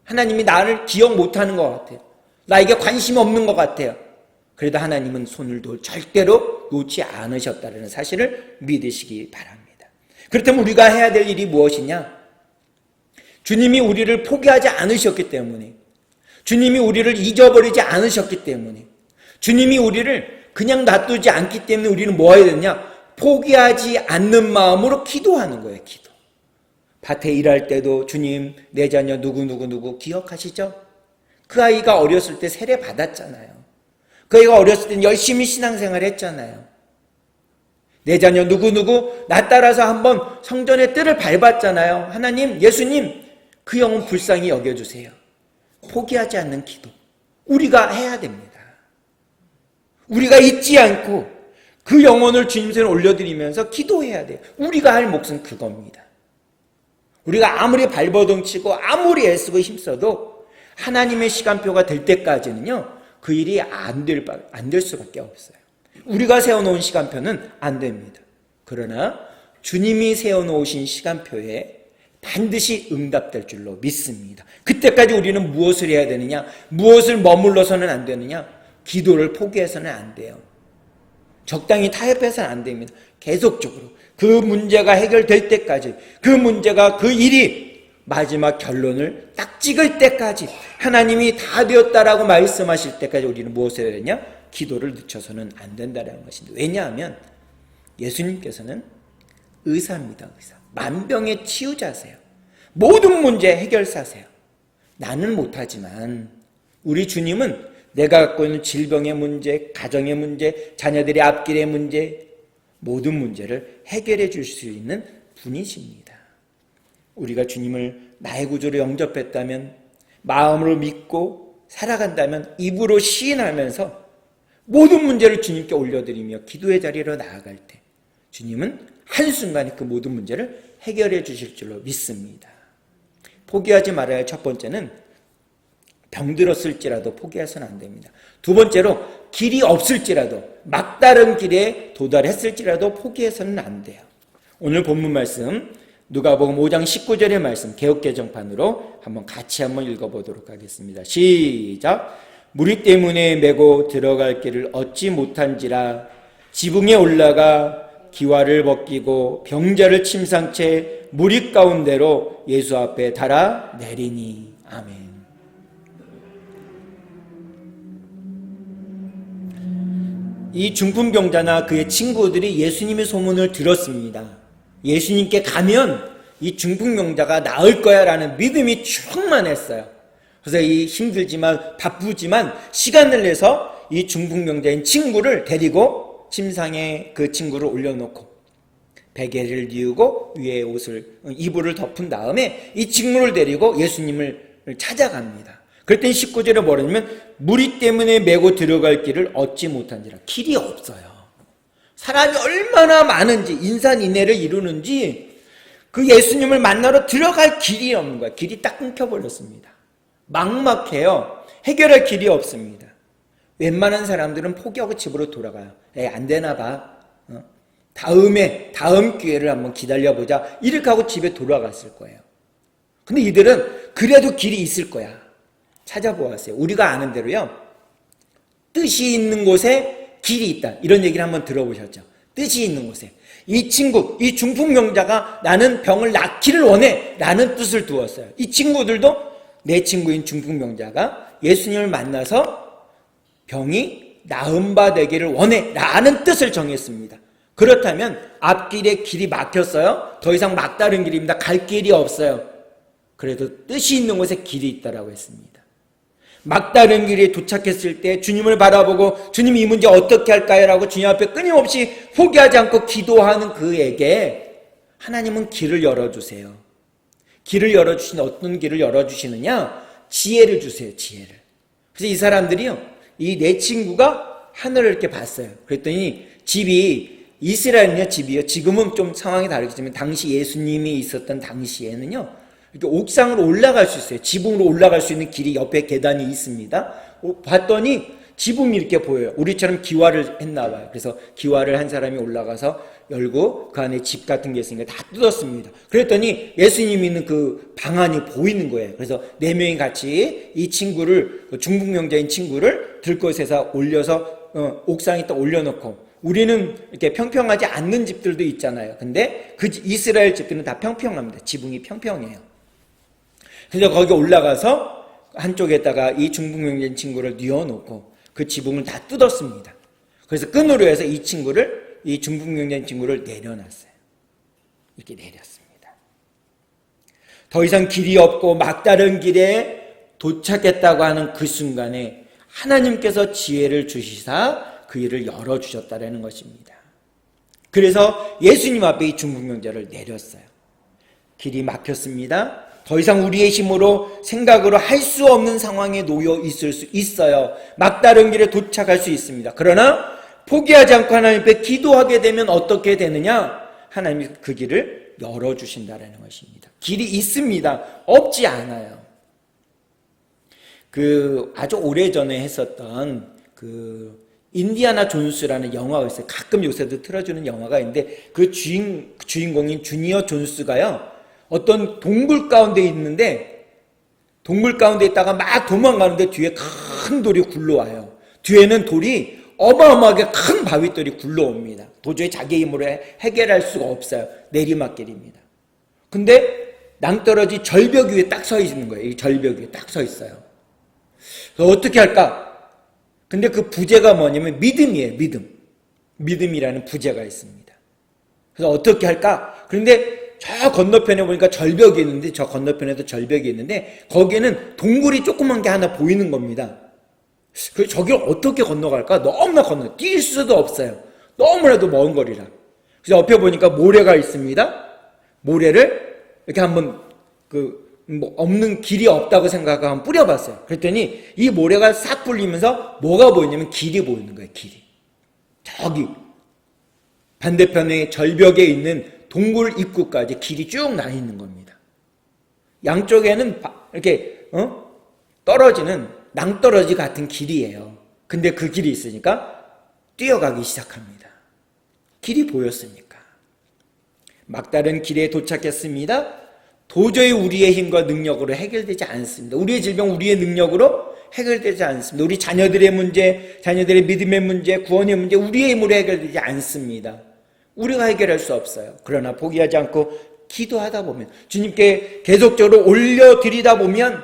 하나님이 나를 기억 못하는 것 같아요. 나에게 관심 없는 것 같아요. 그래도 하나님은 손을 절대로 놓지 않으셨다는 사실을 믿으시기 바랍니다. 그렇다면 우리가 해야 될 일이 무엇이냐? 주님이 우리를 포기하지 않으셨기 때문에, 주님이 우리를 잊어버리지 않으셨기 때문에, 주님이 우리를 그냥 놔두지 않기 때문에 우리는 뭐 해야 되냐? 포기하지 않는 마음으로 기도하는 거예요. 기도. 밭에 일할 때도 주님, 내 자녀 누구 기억하시죠? 그 아이가 어렸을 때 세례 받았잖아요. 그 아이가 어렸을 때 열심히 신앙생활 했잖아요. 내 자녀 누구 나 따라서 한번 성전의 뜰을 밟았잖아요. 하나님, 예수님, 그 영혼 불쌍히 여겨주세요. 포기하지 않는 기도, 우리가 해야 됩니다. 우리가 잊지 않고 그 영혼을 주님 손에 올려드리면서 기도해야 돼요. 우리가 할 몫은 그겁니다. 우리가 아무리 발버둥치고 아무리 애쓰고 힘써도 하나님의 시간표가 될 때까지는요, 그 일이 안 될 수밖에 없어요. 우리가 세워놓은 시간표는 안 됩니다. 그러나 주님이 세워놓으신 시간표에 반드시 응답될 줄로 믿습니다. 그때까지 우리는 무엇을 해야 되느냐? 무엇을 머물러서는 안 되느냐? 기도를 포기해서는 안 돼요. 적당히 타협해서는 안 됩니다. 계속적으로 그 문제가 해결될 때까지, 그 문제가, 그 일이 마지막 결론을 딱 찍을 때까지, 하나님이 다 되었다라고 말씀하실 때까지 우리는 무엇을 해야 되냐? 기도를 늦춰서는 안 된다는 것입니다. 왜냐하면 예수님께서는 의사입니다. 의사. 만병의 치유자세요. 모든 문제 해결사세요. 나는 못하지만 우리 주님은 내가 갖고 있는 질병의 문제, 가정의 문제, 자녀들의 앞길의 문제, 모든 문제를 해결해 줄 수 있는 분이십니다. 우리가 주님을 나의 구주로 영접했다면, 마음으로 믿고 살아간다면, 입으로 시인하면서 모든 문제를 주님께 올려드리며 기도의 자리로 나아갈 때 주님은 한순간에 그 모든 문제를 해결해 주실 줄로 믿습니다. 포기하지 말아야 할 첫 번째는 병들었을지라도 포기해서는 안 됩니다. 두 번째로 길이 없을지라도, 막다른 길에 도달했을지라도 포기해서는 안 돼요. 오늘 본문 말씀 누가복음 5장 19절의 말씀 개역개정판으로 같이 한번 읽어보도록 하겠습니다. 시작. 무리 때문에 메고 들어갈 길을 얻지 못한지라 지붕에 올라가 기와를 벗기고 병자를 침상채 무리 가운데로 예수 앞에 달아 내리니. 아멘. 이 중풍병자나 그의 친구들이 예수님의 소문을 들었습니다. 예수님께 가면 이 중풍병자가 나을 거야 라는 믿음이 충만했어요. 그래서 이 힘들지만 바쁘지만 시간을 내서 이 중풍병자인 친구를 데리고 침상에 그 친구를 올려놓고 베개를 뉘우고 위에 이불을 덮은 다음에 이 친구를 데리고 예수님을 찾아갑니다. 그랬더니 19절에 뭐라냐면 무리 때문에 메고 들어갈 길을 얻지 못한지라. 길이 없어요. 사람이 얼마나 많은지, 인산인해를 이루는지 그 예수님을 만나러 들어갈 길이 없는 거야. 길이 딱 끊겨버렸습니다. 막막해요. 해결할 길이 없습니다. 웬만한 사람들은 포기하고 집으로 돌아가요. 안 되나 봐. 다음 기회를 한번 기다려보자. 이렇게 하고 집에 돌아갔을 거예요. 근데 이들은 그래도 길이 있을 거야. 찾아보았어요. 우리가 아는 대로요. 뜻이 있는 곳에 길이 있다. 이런 얘기를 한번 들어보셨죠? 뜻이 있는 곳에. 이 친구, 이 중풍병자가 나는 병을 낫기를 원해 라는 뜻을 두었어요. 이 친구들도 내 친구인 중풍병자가 예수님을 만나서 병이 나은 바 되기를 원해 라는 뜻을 정했습니다. 그렇다면 앞길에 길이 막혔어요. 더 이상 막다른 길입니다. 갈 길이 없어요. 그래도 뜻이 있는 곳에 길이 있다라고 했습니다. 막다른 길에 도착했을 때 주님을 바라보고 주님 이 문제 어떻게 할까요? 라고 주님 앞에 끊임없이 포기하지 않고 기도하는 그에게 하나님은 길을 열어주세요. 길을 열어주시는 어떤 길을 열어주시느냐? 지혜를 주세요. 지혜를. 그래서 이 사람들이요. 이 내 친구가 하늘을 이렇게 봤어요. 그랬더니 집이 이스라엘은요. 집이요. 지금은 좀 상황이 다르겠지만 당시 예수님이 있었던 당시에는요. 이렇게 옥상으로 올라갈 수 있어요. 지붕으로 올라갈 수 있는 길이 옆에 계단이 있습니다. 봤더니 지붕이 이렇게 보여요. 우리처럼 기와를 했나 봐요. 그래서 기와를 한 사람이 올라가서 열고 그 안에 집 같은 게 있으니까 다 뜯었습니다. 그랬더니 예수님이 있는 그 방 안이 보이는 거예요. 그래서 4명이 같이 이 친구를, 중풍병자인 친구를 들것에서 올려서 옥상에 딱 올려놓고, 우리는 이렇게 평평하지 않는 집들도 있잖아요. 근데 그 이스라엘 집들은 다 평평합니다. 지붕이 평평해요. 그래서 거기 올라가서 한쪽에다가 이 중풍병자인 친구를 뉘어놓고 그 지붕을 다 뜯었습니다. 그래서 끈으로 해서 이 중풍병자인 친구를 내려놨어요. 이렇게 내렸습니다. 더 이상 길이 없고 막다른 길에 도착했다고 하는 그 순간에 하나님께서 지혜를 주시사 그 일을 열어주셨다라는 것입니다. 그래서 예수님 앞에 이 중풍병자를 내렸어요. 길이 막혔습니다. 더 이상 우리의 힘으로 생각으로 할 수 없는 상황에 놓여 있을 수 있어요. 막다른 길에 도착할 수 있습니다. 그러나 포기하지 않고 하나님 앞에 기도하게 되면 어떻게 되느냐? 하나님이 그 길을 열어주신다라는 것입니다. 길이 있습니다. 없지 않아요. 아주 오래전에 했었던 인디아나 존스라는 영화가 있어요. 가끔 요새도 틀어주는 영화가 있는데 그 주인공인 주니어 존스가요. 어떤 동굴 가운데 있는데 동굴 가운데 있다가 막 도망가는데 뒤에 큰 돌이 굴러와요. 뒤에는 돌이 어마어마하게 큰 바위돌이 굴러옵니다. 도저히 자기 힘으로 해결할 수가 없어요. 내리막길입니다. 근데 낭떠러지 절벽 위에 딱 서 있는 거예요. 이 절벽 위에 딱 서 있어요. 그래서 어떻게 할까? 근데 그 부제가 뭐냐면 믿음이에요. 믿음이라는 부제가 있습니다. 그래서 어떻게 할까? 그런데 저 건너편에 보니까 절벽이 있는데, 저 건너편에도 절벽이 있는데 거기에는 동굴이 조그만 게 하나 보이는 겁니다. 그래서 저길 어떻게 건너갈까? 너무나 뛸 수도 없어요. 너무나도 먼 거리라. 그래서 옆에 보니까 모래가 있습니다. 모래를 이렇게 한번 없는 길이 없다고 생각하고 한번 뿌려봤어요. 그랬더니 이 모래가 싹 불리면서 뭐가 보이냐면 길이 보이는 거예요. 길이. 저기 반대편에 절벽에 있는 동굴 입구까지 길이 쭉 나 있는 겁니다. 양쪽에는 이렇게 떨어지는 낭떠러지 같은 길이에요. 근데 그 길이 있으니까 뛰어가기 시작합니다. 길이 보였으니까. 막다른 길에 도착했습니다. 도저히 우리의 힘과 능력으로 해결되지 않습니다. 우리의 질병, 우리의 능력으로 해결되지 않습니다. 우리 자녀들의 문제, 자녀들의 믿음의 문제, 구원의 문제, 우리의 힘으로 해결되지 않습니다. 우리가 해결할 수 없어요. 그러나 포기하지 않고 기도하다 보면, 주님께 계속적으로 올려드리다 보면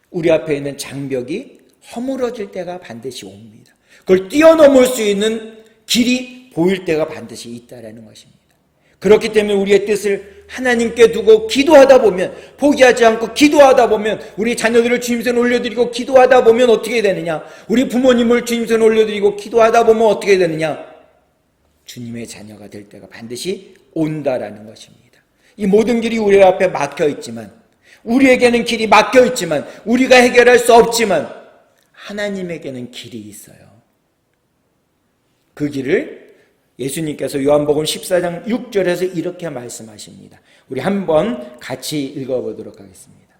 우리 앞에 있는 장벽이 허물어질 때가 반드시 옵니다. 그걸 뛰어넘을 수 있는 길이 보일 때가 반드시 있다라는 것입니다. 그렇기 때문에 우리의 뜻을 하나님께 두고 기도하다 보면, 포기하지 않고 기도하다 보면, 우리 자녀들을 주님 손에 올려드리고 기도하다 보면 어떻게 되느냐? 우리 부모님을 주님 손에 올려드리고 기도하다 보면 어떻게 되느냐? 주님의 자녀가 될 때가 반드시 온다라는 것입니다. 이 모든 길이 우리 앞에 막혀 있지만, 우리에게는 길이 막혀 있지만, 우리가 해결할 수 없지만 하나님에게는 길이 있어요. 그 길을 예수님께서 요한복음 14장 6절에서 이렇게 말씀하십니다. 우리 한번 같이 읽어보도록 하겠습니다.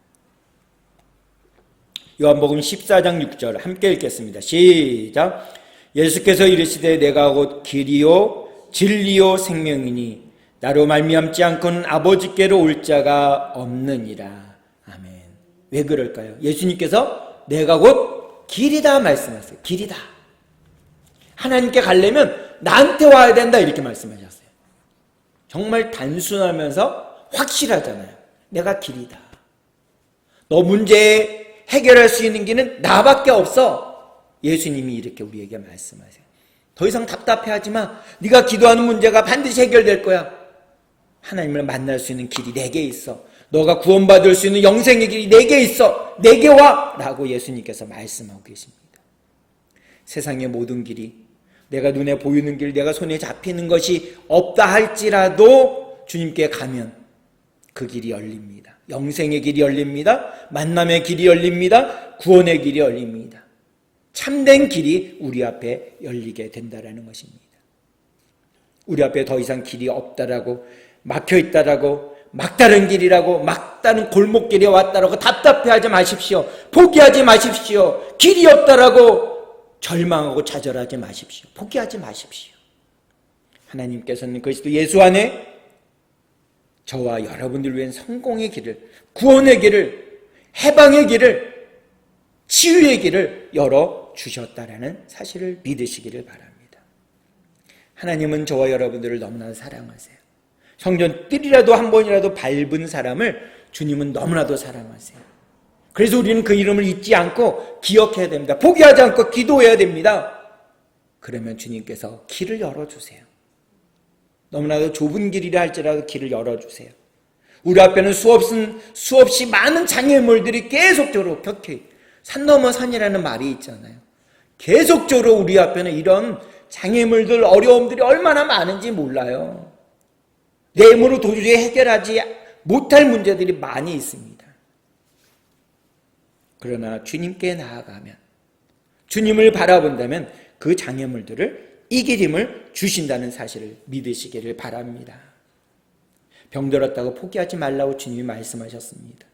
요한복음 14장 6절 함께 읽겠습니다. 시작. 예수께서 이르시되 내가 곧 길이요 진리요 생명이니 나로 말미암지 않고는 아버지께로 올 자가 없느니라. 아멘. 왜 그럴까요? 예수님께서 내가 곧 길이다 말씀하세요. 길이다. 하나님께 가려면 나한테 와야 된다 이렇게 말씀하셨어요. 정말 단순하면서 확실하잖아요. 내가 길이다. 너 문제 해결할 수 있는 길은 나밖에 없어. 예수님이 이렇게 우리에게 말씀하세요. 더 이상 답답해하지 마. 네가 기도하는 문제가 반드시 해결될 거야. 하나님을 만날 수 있는 길이 내게 있어. 너가 구원받을 수 있는 영생의 길이 내게 있어. 내게 와! 라고 예수님께서 말씀하고 계십니다. 세상의 모든 길이 내가 눈에 보이는 길, 내가 손에 잡히는 것이 없다 할지라도 주님께 가면 그 길이 열립니다. 영생의 길이 열립니다. 만남의 길이 열립니다. 구원의 길이 열립니다. 참된 길이 우리 앞에 열리게 된다는 것입니다. 우리 앞에 더 이상 길이 없다라고, 막혀있다라고, 막다른 길이라고, 막다른 골목길에 왔다라고 답답해하지 마십시오. 포기하지 마십시오. 길이 없다라고 절망하고 좌절하지 마십시오. 포기하지 마십시오. 하나님께서는 그리스도 예수 안에 저와 여러분들 위한 성공의 길을, 구원의 길을, 해방의 길을, 치유의 길을 열어주셨다라는 사실을 믿으시기를 바랍니다. 하나님은 저와 여러분들을 너무나 사랑하세요. 성전 뜰이라도 한 번이라도 밟은 사람을 주님은 너무나도 사랑하세요. 그래서 우리는 그 이름을 잊지 않고 기억해야 됩니다. 포기하지 않고 기도해야 됩니다. 그러면 주님께서 길을 열어주세요. 너무나도 좁은 길이라 할지라도 길을 열어주세요. 우리 앞에는 수없이 많은 장애물들이 계속적으로 격해. 산 넘어 산이라는 말이 있잖아요. 계속적으로 우리 앞에는 이런 장애물들, 어려움들이 얼마나 많은지 몰라요. 내 힘으로 도저히 해결하지 못할 문제들이 많이 있습니다. 그러나 주님께 나아가면, 주님을 바라본다면 그 장애물들을 이길 힘을 주신다는 사실을 믿으시기를 바랍니다. 병들었다고 포기하지 말라고 주님이 말씀하셨습니다.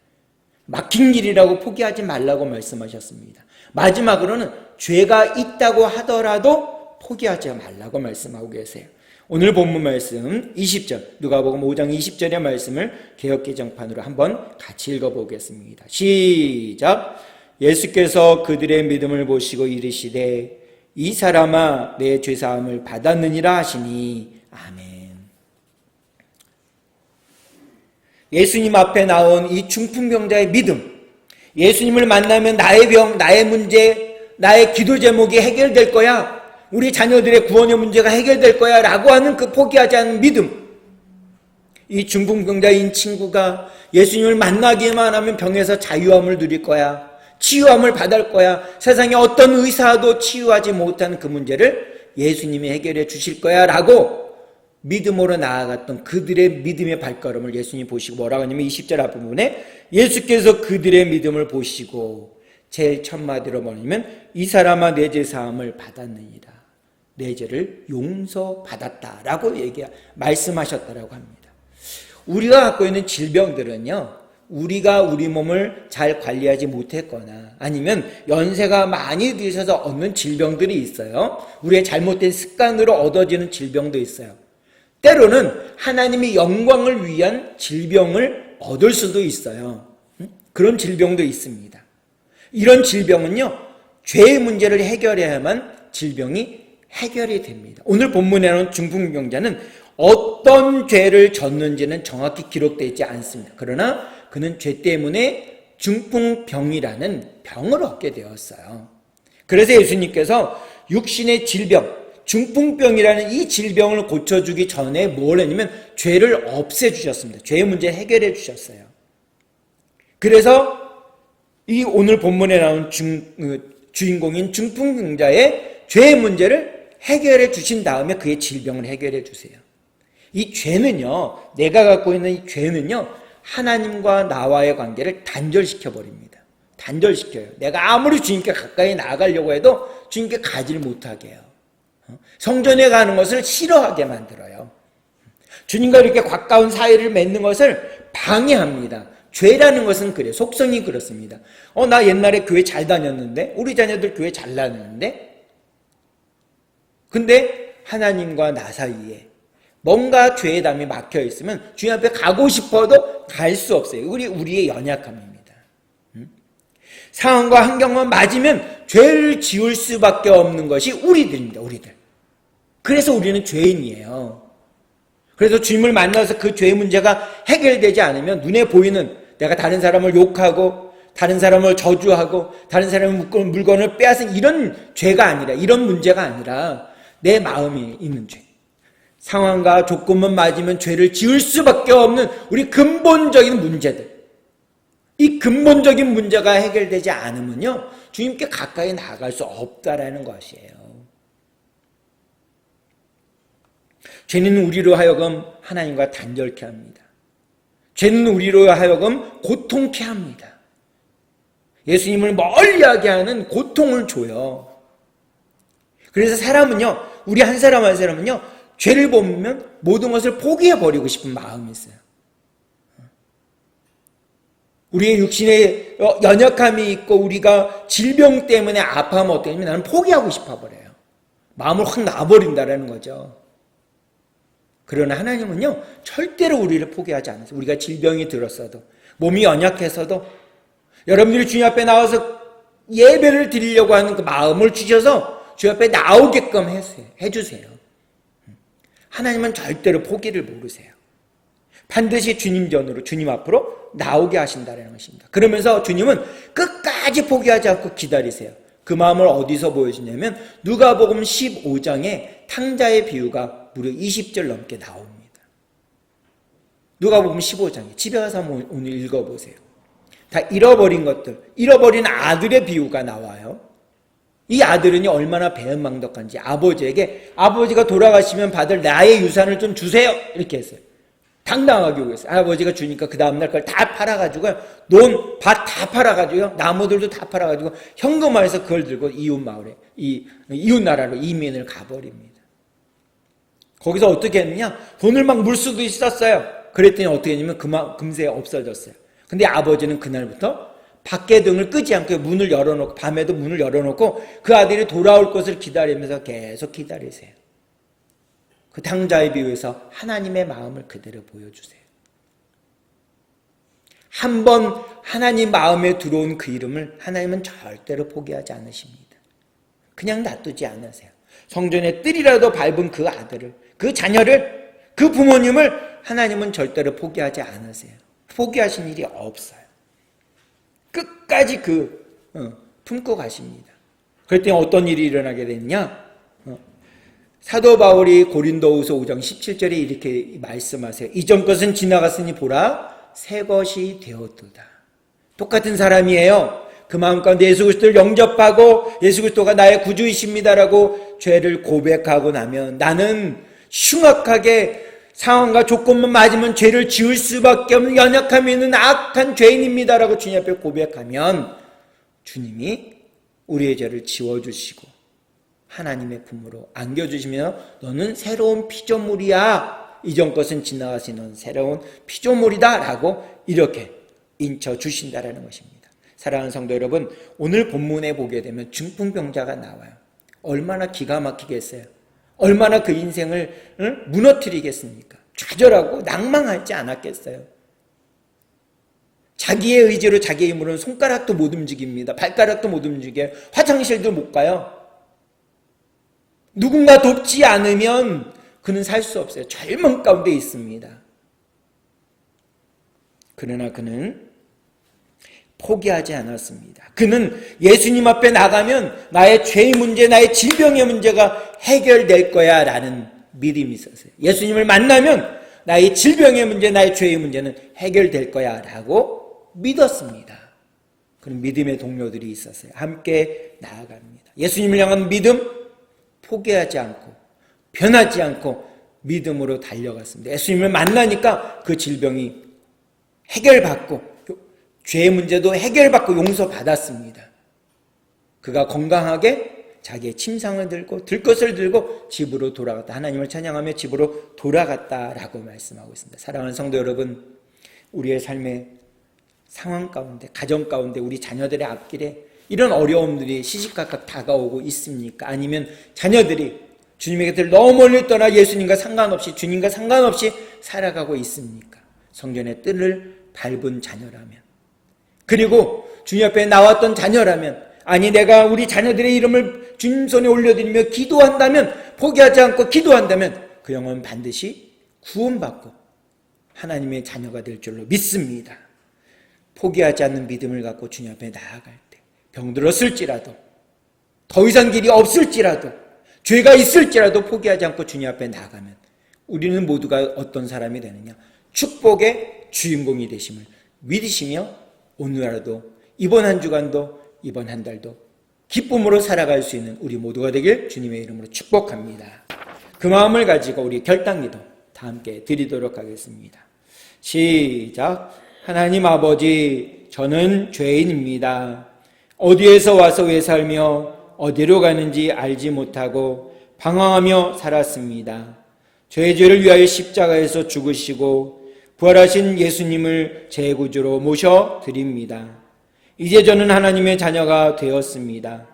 막힌 길이라고 포기하지 말라고 말씀하셨습니다. 마지막으로는 죄가 있다고 하더라도 포기하지 말라고 말씀하고 계세요. 오늘 본문 말씀 20절, 누가복음 5장 20절의 말씀을 개역개정판으로 한번 같이 읽어보겠습니다. 시작. 예수께서 그들의 믿음을 보시고 이르시되 이 사람아 내 죄사함을 받았느니라 하시니 아멘. 예수님 앞에 나온 이 중풍병자의 믿음, 예수님을 만나면 나의 병, 나의 문제, 나의 기도 제목이 해결될 거야, 우리 자녀들의 구원의 문제가 해결될 거야 라고 하는 그 포기하지 않는 믿음. 이 중풍병자인 친구가 예수님을 만나기만 하면 병에서 자유함을 누릴 거야, 치유함을 받을 거야, 세상에 어떤 의사도 치유하지 못하는 그 문제를 예수님이 해결해 주실 거야 라고 믿음으로 나아갔던 그들의 믿음의 발걸음을 예수님이 보시고 뭐라고 하냐면 20절 앞부분에 예수께서 그들의 믿음을 보시고 제일 첫 마디로 뭐냐면 이 사람아 내 죄 사함을 받았느니라, 내 죄를 용서받았다라고 말씀하셨다라고 합니다. 우리가 갖고 있는 질병들은요, 우리가 우리 몸을 잘 관리하지 못했거나 아니면 연세가 많이 드셔서 얻는 질병들이 있어요. 우리의 잘못된 습관으로 얻어지는 질병도 있어요. 때로는 하나님이 영광을 위한 질병을 얻을 수도 있어요. 그런 질병도 있습니다. 이런 질병은요, 죄의 문제를 해결해야만 질병이 해결이 됩니다. 오늘 본문에 나온 중풍병자는 어떤 죄를 졌는지는 정확히 기록되어 있지 않습니다. 그러나 그는 죄 때문에 중풍병이라는 병을 얻게 되었어요. 그래서 예수님께서 육신의 질병, 중풍병이라는 이 질병을 고쳐주기 전에 뭘 했냐면 죄를 없애주셨습니다. 죄의 문제를 해결해 주셨어요. 그래서 이 오늘 본문에 나온 주인공인 중풍병자의 죄의 문제를 해결해 주신 다음에 그의 질병을 해결해 주세요. 이 죄는요, 내가 갖고 있는 이 죄는요, 하나님과 나와의 관계를 단절시켜 버립니다. 단절시켜요. 내가 아무리 주님께 가까이 나아가려고 해도 주님께 가지를 못하게 해요. 성전에 가는 것을 싫어하게 만들어요. 주님과 이렇게 가까운 사이를 맺는 것을 방해합니다. 죄라는 것은 그래요. 속성이 그렇습니다. 나 옛날에 교회 잘 다녔는데, 우리 자녀들 교회 잘 다녔는데, 근데 하나님과 나 사이에 뭔가 죄의 담이 막혀 있으면 주님 앞에 가고 싶어도 갈 수 없어요. 우리의 연약함입니다. 상황과 환경만 맞으면 죄를 지을 수밖에 없는 것이 우리들입니다. 우리들. 그래서 우리는 죄인이에요. 그래서 주님을 만나서 그 죄의 문제가 해결되지 않으면 눈에 보이는 내가 다른 사람을 욕하고 다른 사람을 저주하고 다른 사람의 물건을 빼앗은 이런 죄가 아니라, 이런 문제가 아니라 내 마음에 있는 죄, 상황과 조건만 맞으면 죄를 지을 수밖에 없는 우리 근본적인 문제들, 이 근본적인 문제가 해결되지 않으면요 주님께 가까이 나아갈 수 없다라는 것이에요. 죄는 우리로 하여금 하나님과 단절케 합니다. 죄는 우리로 하여금 고통케 합니다. 예수님을 멀리하게 하는 고통을 줘요. 그래서 사람은요, 우리 한 사람 한 사람은요, 죄를 보면 모든 것을 포기해버리고 싶은 마음이 있어요. 우리의 육신에 연약함이 있고 우리가 질병 때문에 아파하면 어떻게 하냐면 나는 포기하고 싶어버려요. 마음을 확 놔버린다라는 거죠. 그러나 하나님은요, 절대로 우리를 포기하지 않으세요. 우리가 질병이 들었어도, 몸이 연약해서도, 여러분들이 주님 앞에 나와서 예배를 드리려고 하는 그 마음을 주셔서 주님 앞에 나오게끔 해주세요. 하나님은 절대로 포기를 모르세요. 반드시 주님 전으로, 주님 앞으로 나오게 하신다는 것입니다. 그러면서 주님은 끝까지 포기하지 않고 기다리세요. 그 마음을 어디서 보여주냐면 누가복음 15장에 탕자의 비유가 무려 20절 넘게 나옵니다. 누가복음 15장에 집에 가서 오늘 읽어보세요. 다 잃어버린 것들, 잃어버린 아들의 비유가 나와요. 이 아들은요 얼마나 배은망덕한지 아버지에게 아버지가 돌아가시면 받을 나의 유산을 좀 주세요 이렇게 했어요. 당당하게 요구했어요. 아버지가 주니까 그 다음날 걸 다 팔아가지고요, 밭 다 팔아가지고요, 나무들도 다 팔아가지고 현금화해서 그걸 들고 이웃 마을에, 이웃 나라로 이민을 가버립니다. 거기서 어떻게 했느냐? 돈을 막 물수도 있었어요. 그랬더니 어떻게 했냐면 금세 없어졌어요. 근데 아버지는 그날부터 밖에 등을 끄지 않고 문을 열어놓고, 밤에도 문을 열어놓고 그 아들이 돌아올 것을 기다리면서 계속 기다리세요. 그 탕자의 비유에서 하나님의 마음을 그대로 보여주세요. 한번 하나님 마음에 들어온 그 이름을 하나님은 절대로 포기하지 않으십니다. 그냥 놔두지 않으세요. 성전의 뜰이라도 밟은 그 아들을, 그 자녀를, 그 부모님을 하나님은 절대로 포기하지 않으세요. 포기하신 일이 없어요. 끝까지 품고 가십니다. 그랬더니 어떤 일이 일어나게 됐냐? 사도 바울이 고린도후서 5장 17절에 이렇게 말씀하세요. 이전 것은 지나갔으니 보라 새 것이 되었도다. 똑같은 사람이에요. 그 마음 가운데 예수 그리스도를 영접하고 예수 그리스도가 나의 구주이십니다라고 죄를 고백하고 나면 나는 흉악하게 상황과 조건만 맞으면 죄를 지을 수밖에 없는 연약함이 있는 악한 죄인입니다라고 주님 앞에 고백하면 주님이 우리의 죄를 지워주시고 하나님의 품으로 안겨주시며 너는 새로운 피조물이야. 이전 것은 지나가시 넌 새로운 피조물이다 라고 이렇게 인쳐주신다라는 것입니다. 사랑하는 성도 여러분, 오늘 본문에 보게 되면 중풍병자가 나와요. 얼마나 기가 막히겠어요. 얼마나 그 인생을 무너뜨리겠습니까? 좌절하고 낭망하지 않았겠어요. 자기의 의지로 자기의 힘으로는 손가락도 못 움직입니다. 발가락도 못 움직여요. 화장실도 못 가요. 누군가 돕지 않으면 그는 살 수 없어요. 절망 가운데 있습니다. 그러나 그는 포기하지 않았습니다. 그는 예수님 앞에 나가면 나의 죄의 문제, 나의 질병의 문제가 해결될 거야 라는 믿음이 있었어요. 예수님을 만나면 나의 질병의 문제, 나의 죄의 문제는 해결될 거야 라고 믿었습니다. 그런 믿음의 동료들이 있었어요. 함께 나아갑니다. 예수님을 향한 믿음, 포기하지 않고 변하지 않고 믿음으로 달려갔습니다. 예수님을 만나니까 그 질병이 해결받고 죄의 문제도 해결받고 용서받았습니다. 그가 건강하게 자기의 침상을 들고 들 것을 들고 집으로 돌아갔다. 하나님을 찬양하며 집으로 돌아갔다라고 말씀하고 있습니다. 사랑하는 성도 여러분, 우리의 삶의 상황 가운데, 가정 가운데, 우리 자녀들의 앞길에 이런 어려움들이 시시각각 다가오고 있습니까? 아니면 자녀들이 주님의 곁을 너무 멀리 떠나 예수님과 상관없이, 주님과 상관없이 살아가고 있습니까? 성전의 뜰을 밟은 자녀라면, 그리고 주님 앞에 나왔던 자녀라면, 아니 내가 우리 자녀들의 이름을 주님 손에 올려드리며 기도한다면, 포기하지 않고 기도한다면 그 영혼은 반드시 구원받고 하나님의 자녀가 될 줄로 믿습니다. 포기하지 않는 믿음을 갖고 주님 앞에 나아갈 때, 병들었을지라도, 더 이상 길이 없을지라도, 죄가 있을지라도 포기하지 않고 주님 앞에 나아가면 우리는 모두가 어떤 사람이 되느냐? 축복의 주인공이 되심을 믿으시며 오늘 하루도, 이번 한 주간도, 이번 한 달도 기쁨으로 살아갈 수 있는 우리 모두가 되길 주님의 이름으로 축복합니다. 그 마음을 가지고 우리 결단기도 다 함께 드리도록 하겠습니다. 시작. 하나님 아버지, 저는 죄인입니다. 어디에서 와서 왜 살며 어디로 가는지 알지 못하고 방황하며 살았습니다. 저의 죄를 위하여 십자가에서 죽으시고 부활하신 예수님을 제 구주로 모셔드립니다. 이제 저는 하나님의 자녀가 되었습니다.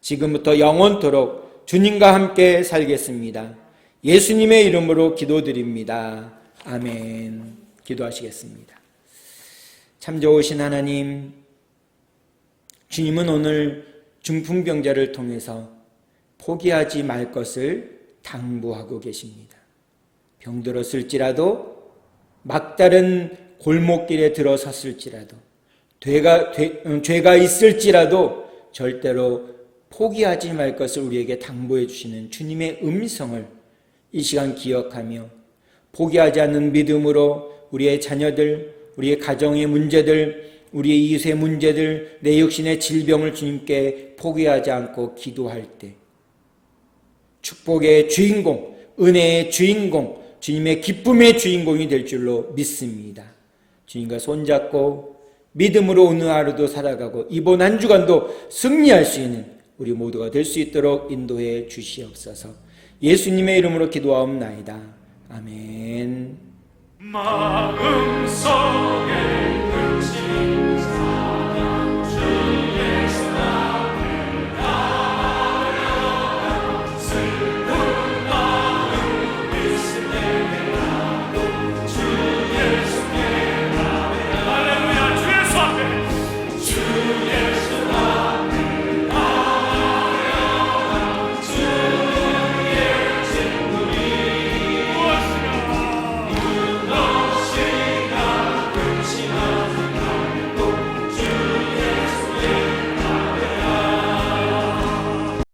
지금부터 영원토록 주님과 함께 살겠습니다. 예수님의 이름으로 기도드립니다. 아멘. 기도하시겠습니다. 참 좋으신 하나님, 주님은 오늘 중풍병자를 통해서 포기하지 말 것을 당부하고 계십니다. 병들었을지라도, 막다른 골목길에 들어섰을지라도, 죄가 있을지라도 절대로 포기하지 말 것을 우리에게 당부해 주시는 주님의 음성을 이 시간 기억하며 포기하지 않는 믿음으로 우리의 자녀들, 우리의 가정의 문제들, 우리의 이웃의 문제들, 내 육신의 질병을 주님께 포기하지 않고 기도할 때 축복의 주인공, 은혜의 주인공, 주님의 기쁨의 주인공이 될 줄로 믿습니다. 주님과 손잡고 믿음으로 오늘 하루도 살아가고 이번 한 주간도 승리할 수 있는 우리 모두가 될 수 있도록 인도해 주시옵소서. 예수님의 이름으로 기도하옵나이다. 아멘. 마음속에